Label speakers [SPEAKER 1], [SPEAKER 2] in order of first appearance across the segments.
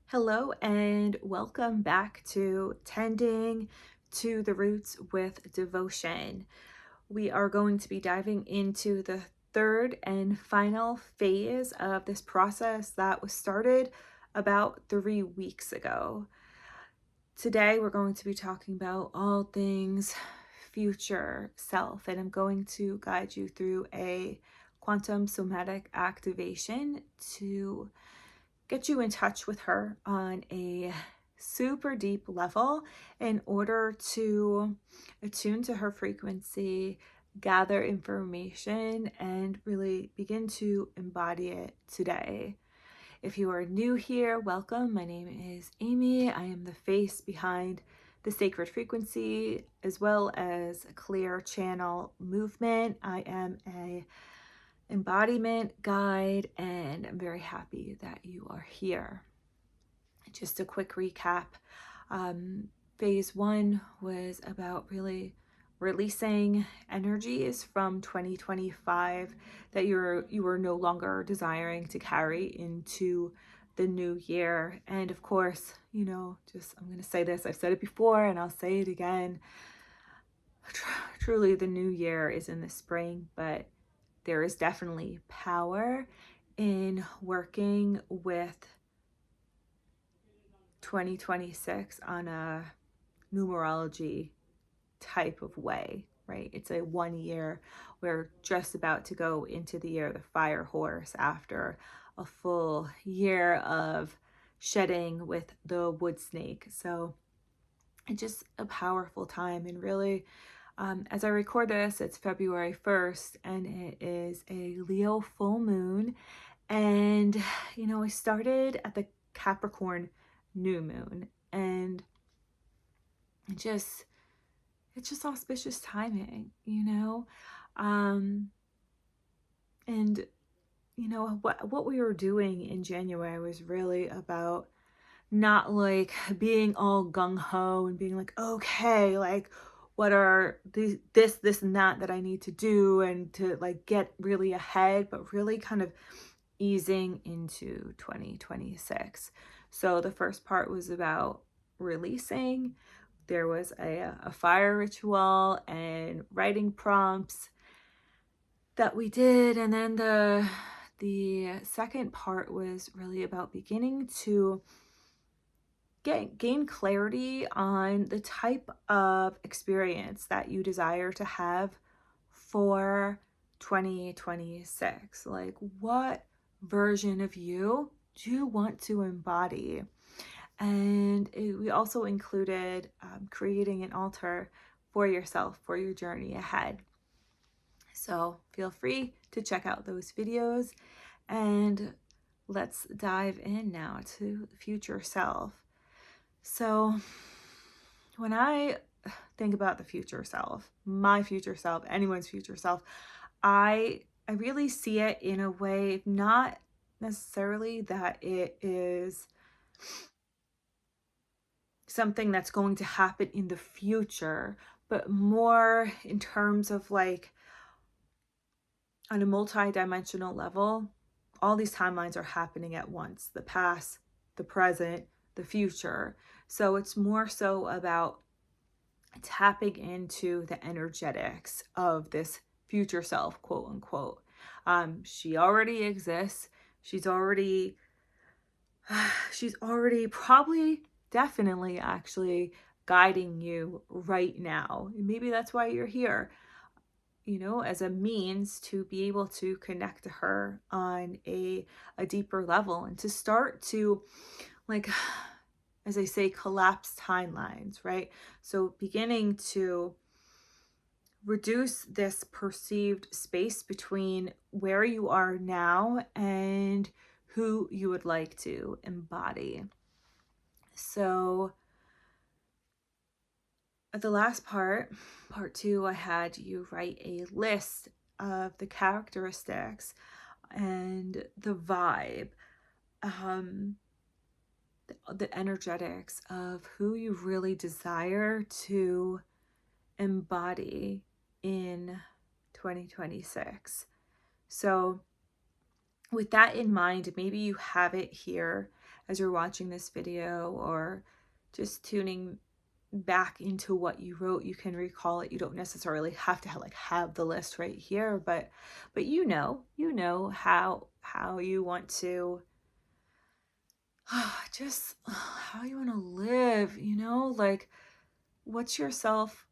[SPEAKER 1] Hello and welcome back to Tending to the Roots with Devotion. We are going to be diving into the third and final phase of this process that was started about 3 weeks ago. Today, we're going to be talking about all things future self, and I'm going to guide you through a quantum somatic activation to get you in touch with her on a super deep level in order to attune to her frequency, gather information, and really begin to embody it today. If you are new here, welcome. My name is Amy. I am the face behind the Sacred Frequency as well as a Clear Channel movement. I am a embodiment guide, and I'm very happy that you are here. Just a quick recap. Phase one was about really releasing energies from 2025 that you were no longer desiring to carry into the new year. And of course, I'm going to say this, I've said it before and I'll say it again. Truly, the new year is in the spring, but there is definitely power in working with 2026 on a numerology type of way, right? It's a 1 year. We're just about to go into the year of the fire horse after a full year of shedding with the wood snake. So it's just a powerful time. And really, as I record this, it's February 1st and it is a Leo full moon. And, I started at the Capricorn new moon, and it's just auspicious timing, and what we were doing in January was really about not like being all gung-ho and being like, okay, like what are these this and that I need to do and to like get really ahead, but really kind of easing into 2026. So the first part was about releasing. There was a fire ritual and writing prompts that we did. And then the second part was really about beginning to gain clarity on the type of experience that you desire to have for 2026. Like, what version of you do you want to embody? And we also included creating an altar for yourself for your journey ahead. So feel free to check out those videos, and let's dive in now to future self. So when I think about the future self, my future self, anyone's future self, I really see it in a way, not necessarily that it is something that's going to happen in the future, but more in terms of like on a multi-dimensional level, all these timelines are happening at once: the past, the present, the future. So it's more so about tapping into the energetics of this future self, quote unquote. She already exists. She's already probably, definitely actually guiding you right now. Maybe that's why you're here, as a means to be able to connect to her on a deeper level and to start to, like, as I say, collapse timelines, right? So beginning to reduce this perceived space between where you are now and who you would like to embody. So at the last part two, I had you write a list of the characteristics and the vibe, the energetics of who you really desire to embody in 2026. So with that in mind, maybe you have it here as you're watching this video or just tuning back into what you wrote. You can recall it. You don't necessarily have to have the list right here, but you know how you want to just how you want to live, like what's yourself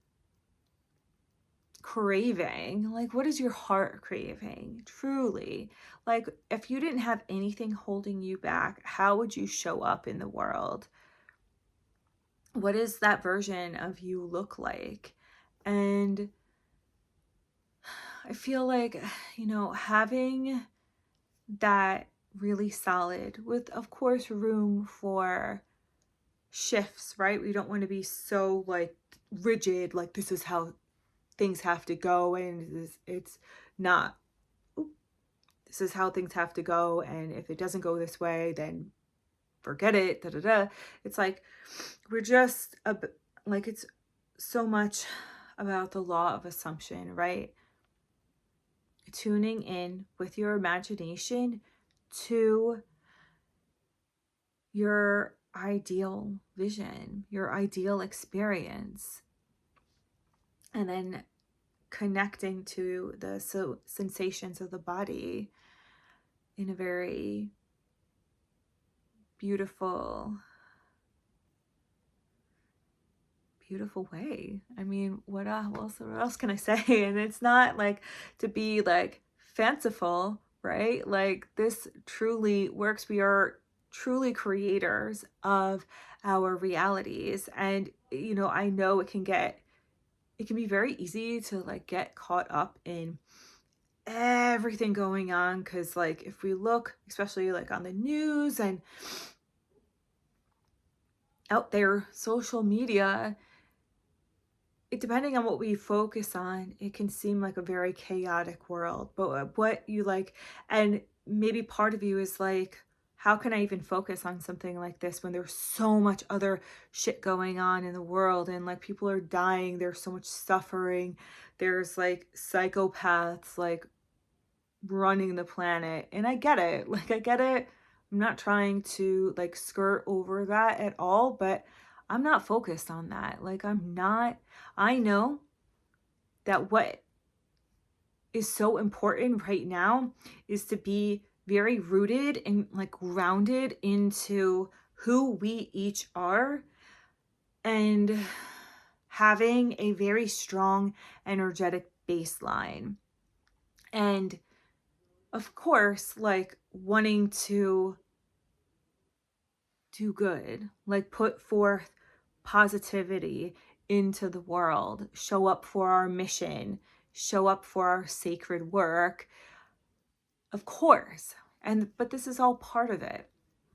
[SPEAKER 1] craving? Like, what is your heart craving truly? Like, if you didn't have anything holding you back, how would you show up in the world? What does that version of you look like? And I feel like, having that really solid with, of course, room for shifts, right? We don't want to be so like rigid, like this is how things have to go, and it's not. This is how things have to go, and if it doesn't go this way, then forget it. Da da da. It's like we're just like it's so much about the law of assumption, right? Tuning in with your imagination to your ideal vision, your ideal experience, and then connecting to the sensations of the body in a very beautiful way. I mean, what else can I say? And it's not like to be like fanciful, right? Like this truly works. We are truly creators of our realities. And, I know it can be very easy to like get caught up in everything going on, because like if we look especially like on the news and out there, social media, depending on what we focus on, it can seem like a very chaotic world. But what you like, and maybe part of you is like, how can I even focus on something like this when there's so much other shit going on in the world, and like people are dying, there's so much suffering, there's like psychopaths like running the planet. And I get it. Like I get it. I'm not trying to like skirt over that at all, but I'm not focused on that. Like I know that what is so important right now is to be very rooted and like grounded into who we each are, and having a very strong energetic baseline. And of course, like wanting to do good, like put forth positivity into the world, show up for our mission, show up for our sacred work, of course. But this is all part of it.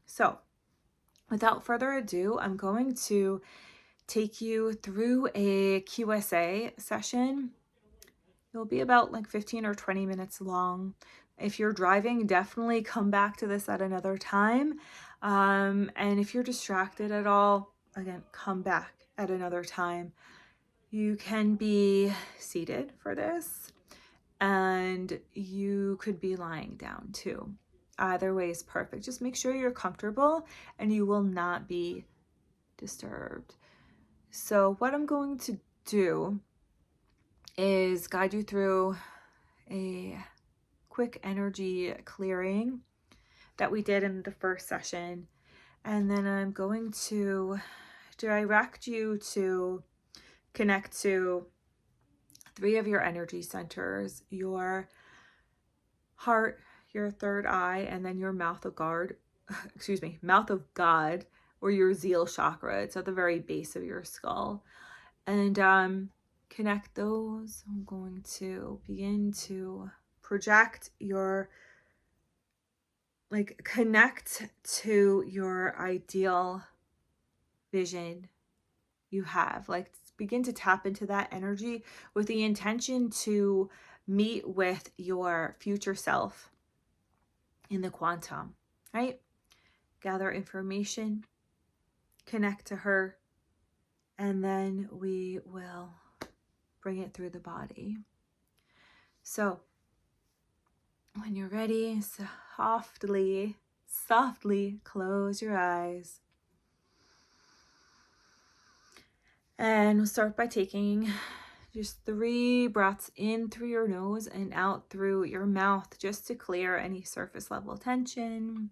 [SPEAKER 1] So, without further ado, I'm going to take you through a QSA session. It'll be about like 15 or 20 minutes long. If you're driving, definitely come back to this at another time. And if you're distracted at all, again, come back at another time. You can be seated for this, and you could be lying down too. Either way is perfect. Just make sure you're comfortable and you will not be disturbed. So what I'm going to do is guide you through a quick energy clearing that we did in the first session. And then I'm going to direct you to connect to 3 of your energy centers: your heart, your third eye, and then your mouth of God, or your zeal chakra. It's at the very base of your skull. And connect those. I'm going to begin to project connect to your ideal vision you have. Like, begin to tap into that energy with the intention to meet with your future self in the quantum, right? Gather information, connect to her, and then we will bring it through the body. So When you're ready, softly, softly close your eyes. And we'll start by taking just 3 breaths in through your nose and out through your mouth, just to clear any surface level tension.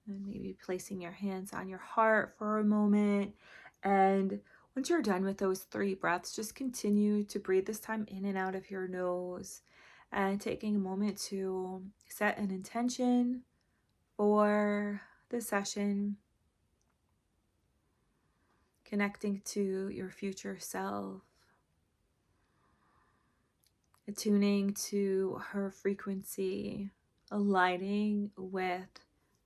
[SPEAKER 1] And maybe placing your hands on your heart for a moment. And once you're done with those 3 breaths, just continue to breathe, this time in and out of your nose, and taking a moment to set an intention for the session, connecting to your future self, attuning to her frequency, aligning with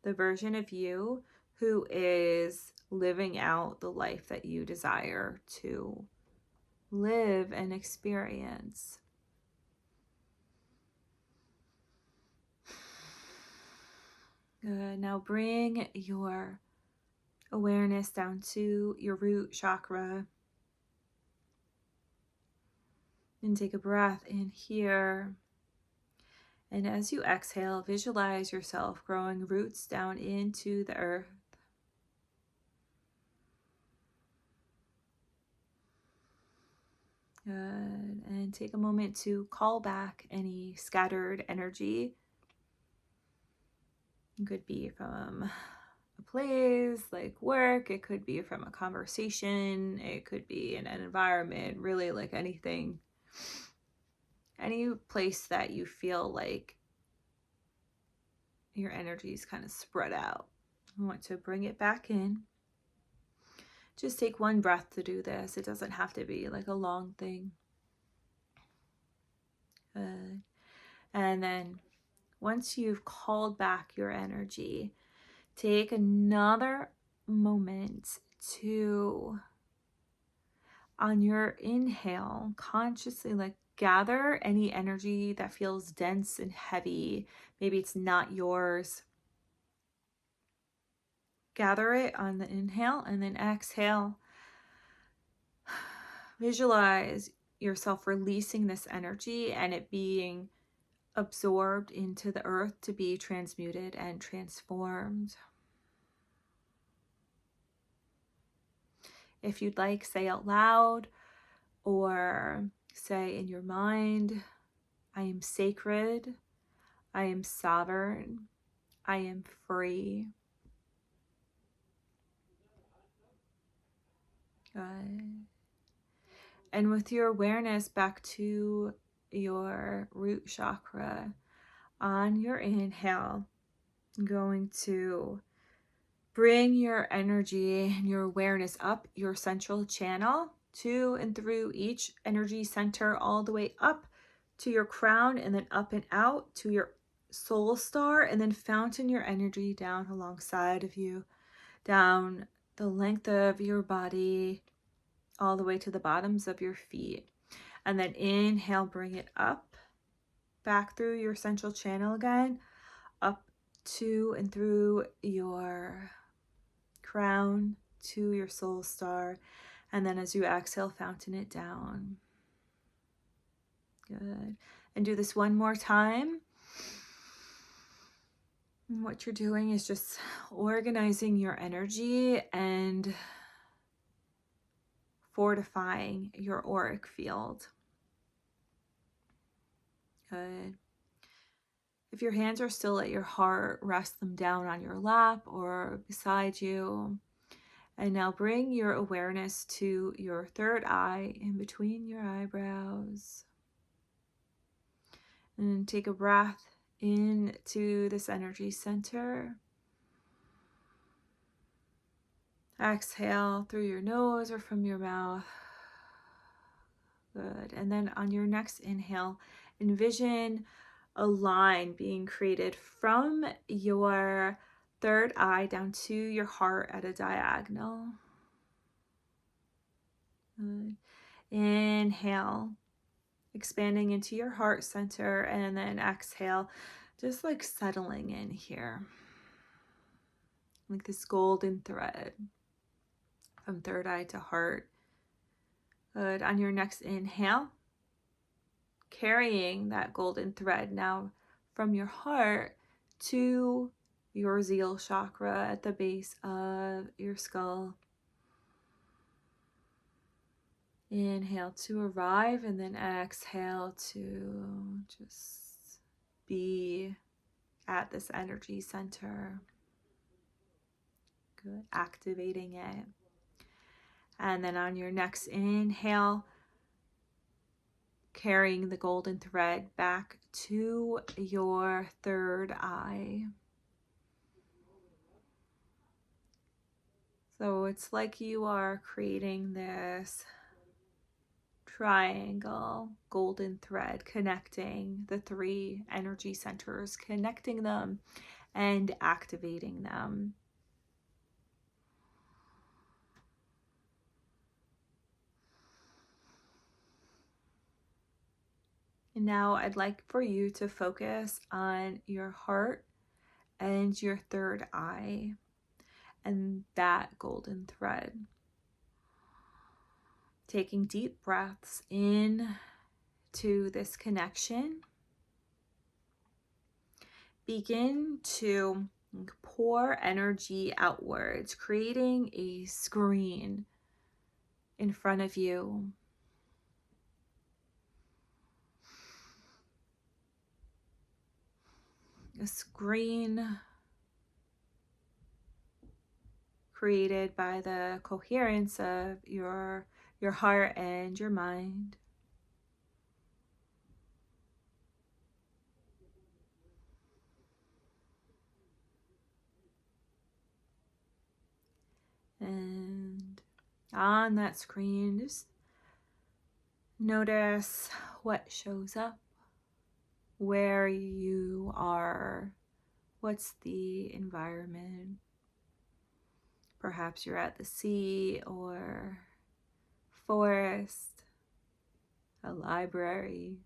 [SPEAKER 1] the version of you who is living out the life that you desire to live and experience. Good. Now bring your awareness down to your root chakra. And take a breath in here. And as you exhale, visualize yourself growing roots down into the earth. Good. And take a moment to call back any scattered energy. It could be from a place like work, it could be from a conversation, it could be in an environment, really like anything. Any place that you feel like your energy is kind of spread out. I want to bring it back in. Just take 1 breath to do this. It doesn't have to be like a long thing. Good. And then once you've called back your energy, take another moment to, on your inhale, consciously like gather any energy that feels dense and heavy. Maybe it's not yours. Gather it on the inhale, and then exhale. Visualize yourself releasing this energy and it being absorbed into the earth to be transmuted and transformed. If you'd like, say out loud or say in your mind, I am sacred, I am sovereign, I am free. Good. And with your awareness back to your root chakra, on your inhale, I'm going to bring your energy and your awareness up your central channel, to and through each energy center, all the way up to your crown, and then up and out to your soul star, and then fountain your energy down alongside of you, down the length of your body, all the way to the bottoms of your feet. And then inhale, bring it up, back through your central channel again, up to and through your crown to your soul star. And then as you exhale, fountain it down. Good. And do this 1 more time. And what you're doing is just organizing your energy and fortifying your auric field. Good. If your hands are still at your heart, rest them down on your lap or beside you. And now bring your awareness to your 3rd eye in between your eyebrows. And take a breath into this energy center. Exhale through your nose or from your mouth. Good. And then on your next inhale, envision a line being created from your 3rd eye down to your heart at a diagonal. Good. Inhale, expanding into your heart center, and then exhale, just like settling in here, like this golden thread. from third eye to heart. Good. On your next inhale, carrying that golden thread now from your heart to your zeal chakra at the base of your skull. Inhale to arrive, and then exhale to just be at this energy center. Good. Activating it. And then on your next inhale, carrying the golden thread back to your third eye. So it's like you are creating this triangle golden thread connecting the three energy centers, connecting them and activating them. And now I'd like for you to focus on your heart and your third eye and that golden thread. Taking deep breaths in to this connection. Begin to pour energy outwards, creating a screen in front of you. A screen created by the coherence of your heart and your mind. And on that screen, just notice what shows up, where you are, what's the environment. Perhaps you're at the sea or forest, a library,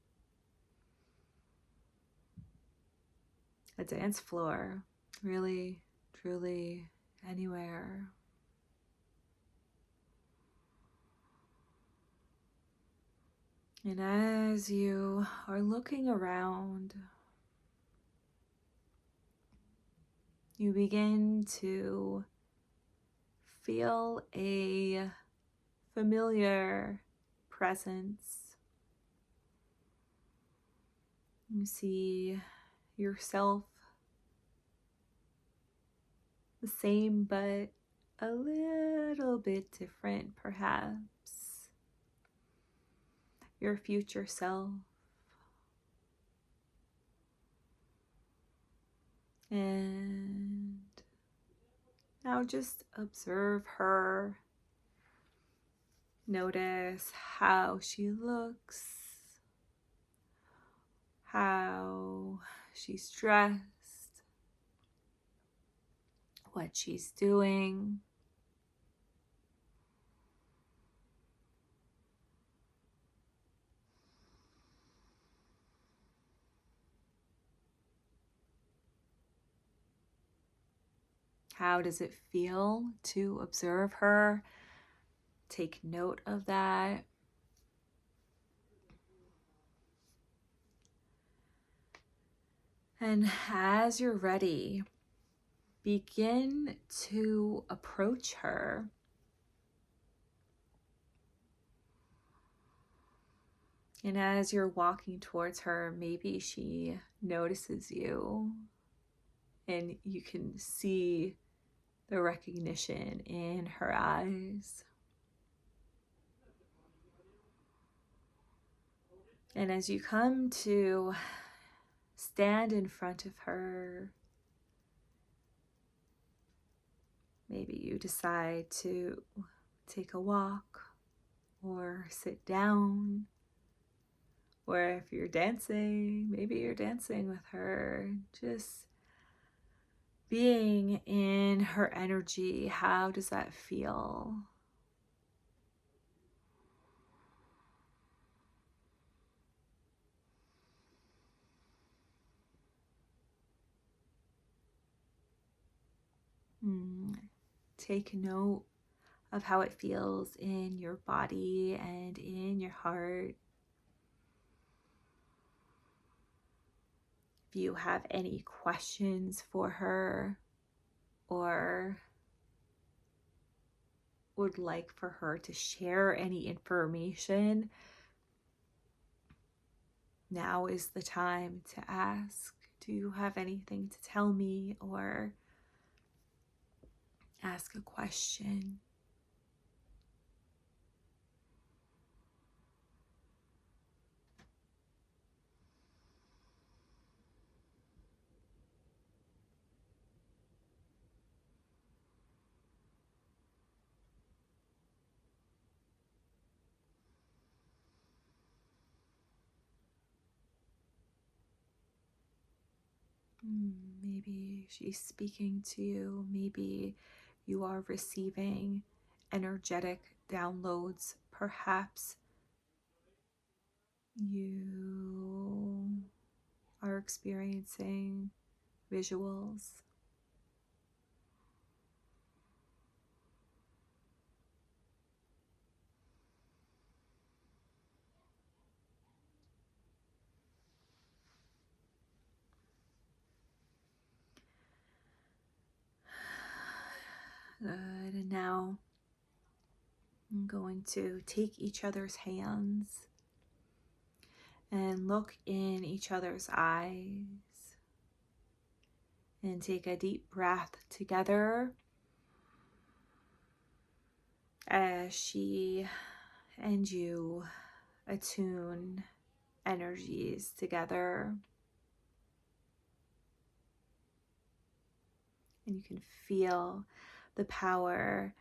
[SPEAKER 1] a dance floor, really, truly anywhere. And as you are looking around, you begin to feel a familiar presence. You see yourself the same, but a little bit different, perhaps. Your future self. And now just observe her. Notice how she looks, how she's dressed, what she's doing. How does it feel to observe her? Take note of that. And as you're ready, begin to approach her. And as you're walking towards her, maybe she notices you and you can see the recognition in her eyes. And as you come to stand in front of her, maybe you decide to take a walk or sit down, or if you're dancing, maybe you're dancing with her, just being in her energy. How does that feel? Take note of how it feels in your body and in your heart. If you have any questions for her or would like for her to share any information, now is the time to ask. Do you have anything to tell me, or ask a question? Maybe she's speaking to you. Maybe you are receiving energetic downloads. Perhaps you are experiencing visuals. Good. And now I'm going to take each other's hands and look in each other's eyes and take a deep breath together as she and you attune energies together. And you can feel the power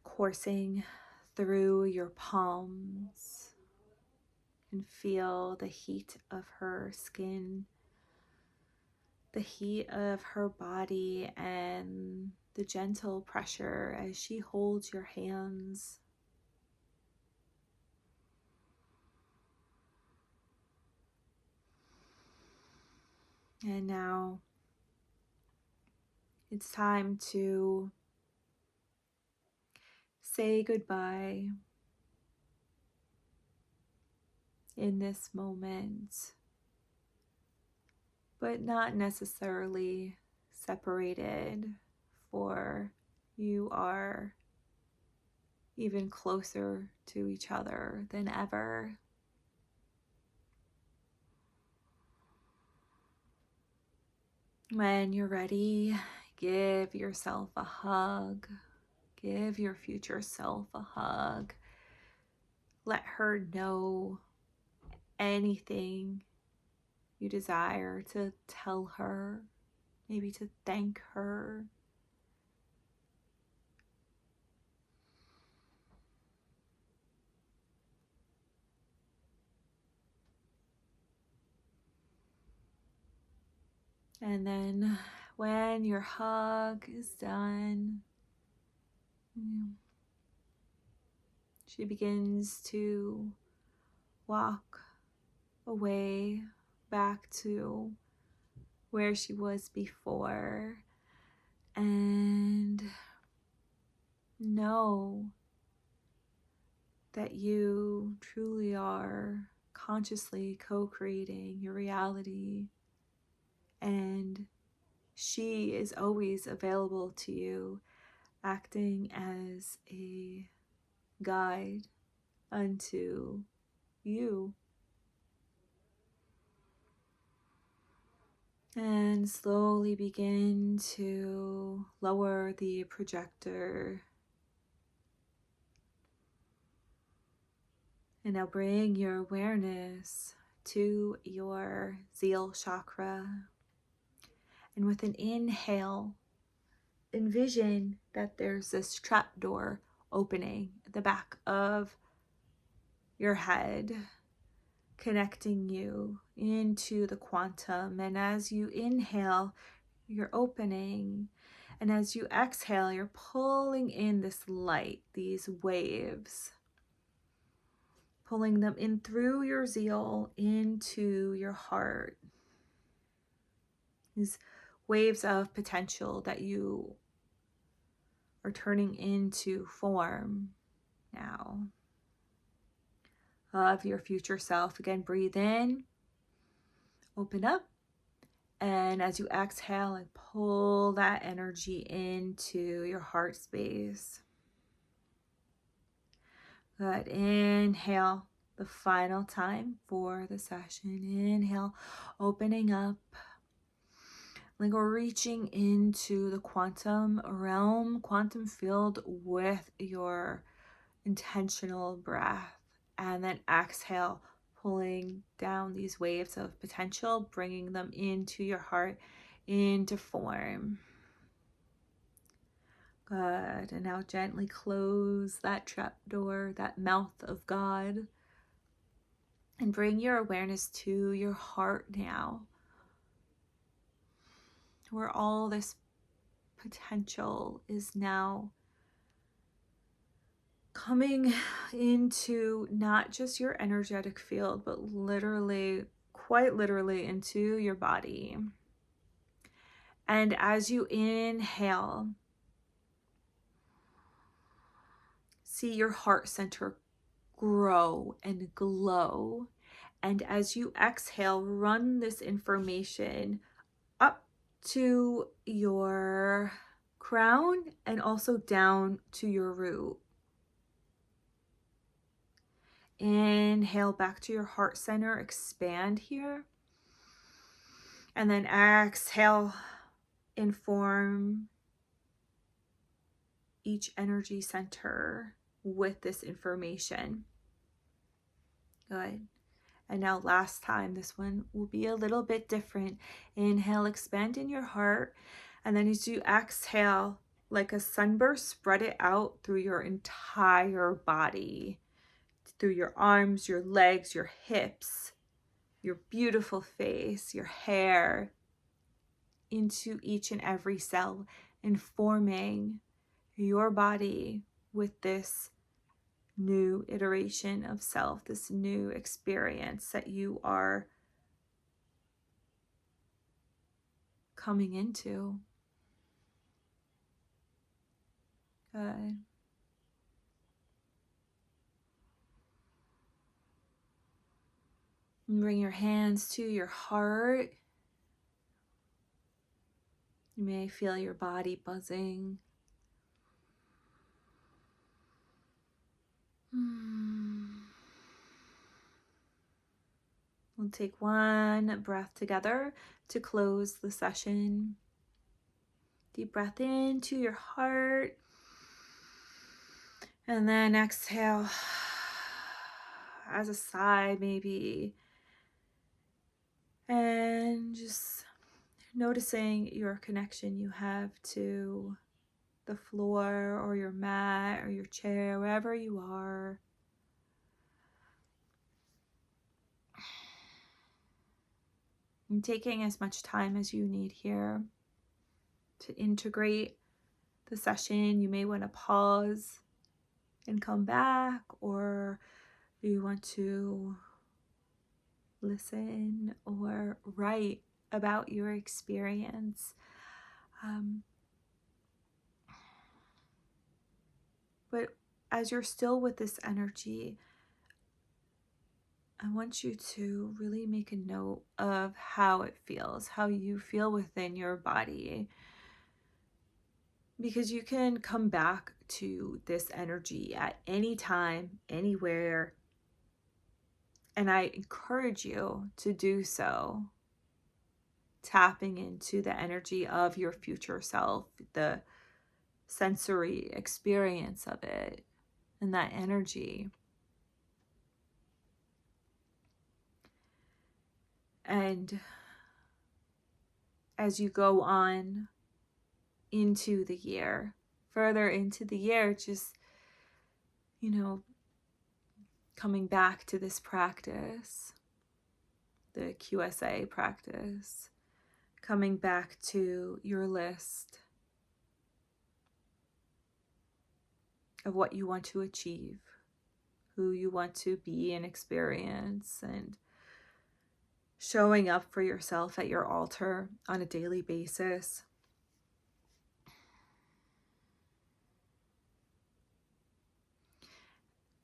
[SPEAKER 1] coursing through your palms. You can feel the heat of her skin, the heat of her body, and the gentle pressure as she holds your hands. And now it's time to say goodbye in this moment, but not necessarily separated, for you are even closer to each other than ever. When you're ready, give yourself a hug. Give your future self a hug. Let her know anything you desire to tell her, maybe to thank her. And then when your hug is done, she begins to walk away back to where she was before, and know that you truly are consciously co-creating your reality, and she is always available to you, acting as a guide unto you. And slowly begin to lower the projector. And now bring your awareness to your zeal chakra. And with an inhale, envision that there's this trapdoor opening at the back of your head, connecting you into the quantum. And as you inhale, you're opening. And as you exhale, you're pulling in this light, these waves, pulling them in through your zeal into your heart. These waves of potential that you are turning into form now of your future self. Again, breathe in, open up, and as you exhale, like pull that energy into your heart space. Good. Inhale the final time for the session. Inhale, opening up, like we're reaching into the quantum realm, quantum field with your intentional breath. And then exhale, pulling down these waves of potential, bringing them into your heart, into form. Good. And now gently close that trap door, that mouth of God, and bring your awareness to your heart now, where all this potential is now coming into not just your energetic field, but literally, quite literally, into your body. And as you inhale, see your heart center grow and glow. And as you exhale, run this information up to your crown and also down to your root. Inhale back to your heart center, expand here. And then exhale, inform each energy center with this information. Good. And now last time, this one will be a little bit different. Inhale, expand in your heart. And then as you exhale, like a sunburst, spread it out through your entire body, through your arms, your legs, your hips, your beautiful face, your hair, into each and every cell, informing your body with this new iteration of self, this new experience that you are coming into. Good. And bring your hands to your heart. You may feel your body buzzing. We'll take one breath together to close the session. Deep breath into your heart. And then exhale as a sigh, maybe. And just noticing your connection you have to the floor or your mat or your chair, wherever you are. And taking as much time as you need here to integrate the session. You may want to pause and come back, or you want to listen or write about your experience. But as you're still with this energy, I want you to really make a note of how it feels, how you feel within your body. Because you can come back to this energy at any time, anywhere. And I encourage you to do so. Tapping into the energy of your future self, the sensory experience of it, and that energy. And as you go on into the year, further into the year, just, coming back to this practice, the QSA practice, coming back to your list of what you want to achieve, who you want to be and experience, and showing up for yourself at your altar on a daily basis.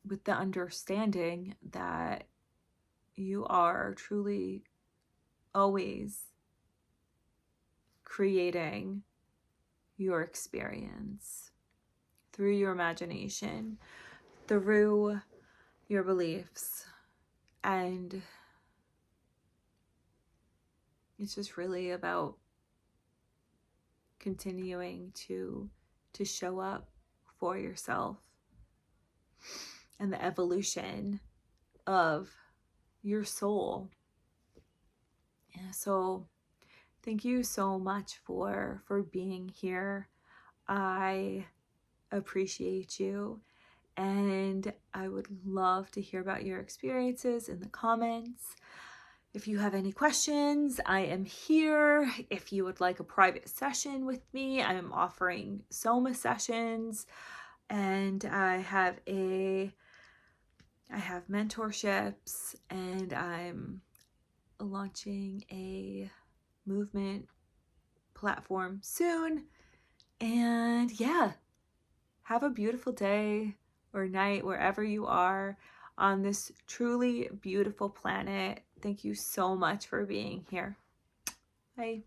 [SPEAKER 1] with the understanding that you are truly always creating your experience through your imagination, through your beliefs, and it's just really about continuing to show up for yourself and the evolution of your soul. Yeah, so thank you so much for being here. I appreciate you, and I would love to hear about your experiences in the comments. If you have any questions, I am here. If you would like a private session with me, I am offering Soma sessions, and I have mentorships, and I'm launching a movement platform soon. And yeah, have a beautiful day or night wherever you are on this truly beautiful planet. Thank you so much for being here. Bye.